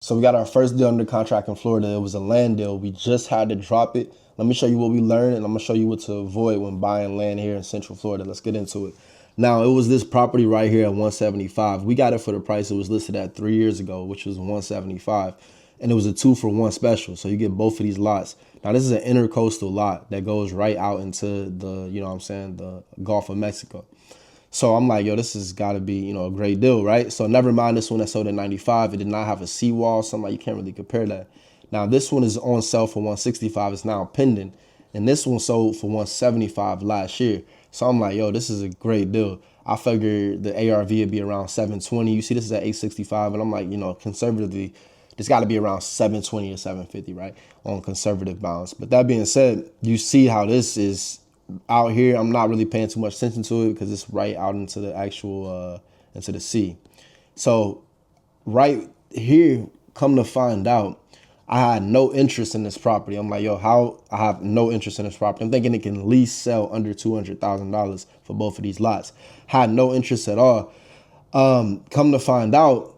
So we got our first deal under contract in Florida. It was a land deal. We just had to drop it. Let me show you what we learned, and I'm gonna show you what to avoid when buying land here in Central Florida. Let's get into it. Now, it was this property right here at 175. We got it for the price it was listed at 3 years ago, which was 175. And it was a 2-for-1 special. So you get both of these lots. Now, this is an intercoastal lot that goes right out into the, you know what I'm saying, the Gulf of Mexico. So I'm like, yo, this has got to be, a great deal, right? So never mind this one that sold at 95. It did not have a seawall. So I'm like, you can't really compare that. Now, this one is on sale for 165. It's now pending. And this one sold for 175 last year. So I'm like, yo, this is a great deal. I figured the ARV would be around 720. You see, this is at 865. And I'm like, conservatively, it's got to be around 720 or 750, right? On conservative bounds. But that being said, you see how this is out here. I'm not really paying too much attention to it because it's right out into the actual into the sea. So right here, come to find out, I had no interest in this property. I'm like, yo, how I have no interest in this property? I'm thinking it can at least sell under $200,000 for both of these lots. Had no interest at all. Come to find out,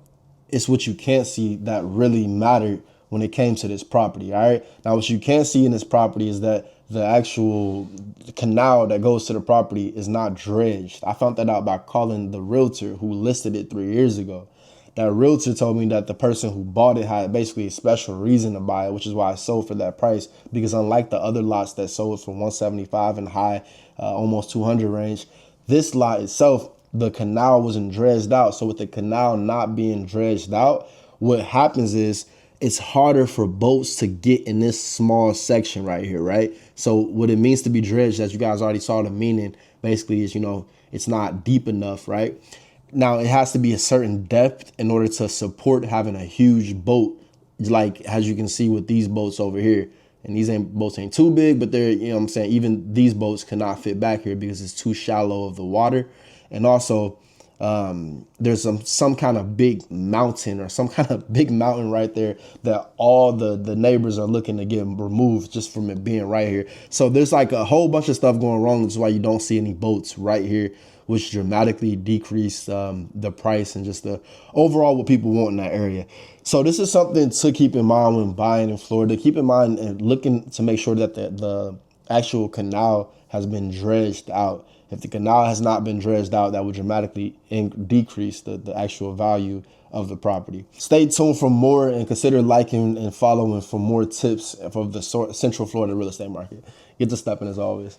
it's what you can't see that really mattered when it came to this property. All right. Now, what you can't see in this property is that the actual canal that goes to the property is not dredged. I found that out by calling the realtor who listed it 3 years ago. That realtor told me that the person who bought it had basically a special reason to buy it, which is why it sold for that price. Because unlike the other lots that sold for 175 and high, almost 200 range, this lot itself, the canal wasn't dredged out. So with the canal not being dredged out, what happens is it's harder for boats to get in this small section right here, right? So what it means to be dredged, as you guys already saw the meaning, basically is, it's not deep enough, right? Now, it has to be a certain depth in order to support having a huge boat, like as you can see with these boats over here. And these boats ain't too big, but they're, what I'm saying, even these boats cannot fit back here because it's too shallow of the water. And also, there's some kind of big mountain or some kind of big mountain right there that all the neighbors are looking to get removed just from it being right here. So there's like a whole bunch of stuff going wrong. That's why you don't see any boats right here, which dramatically decreased the price and just the overall what people want in that area. So this is something to keep in mind when buying in Florida. Keep in mind and looking to make sure that the actual canal has been dredged out. If the canal has not been dredged out, that would dramatically decrease the actual value of the property. Stay tuned for more and consider liking and following for more tips of the Central Florida real estate market. Get to stepping as always.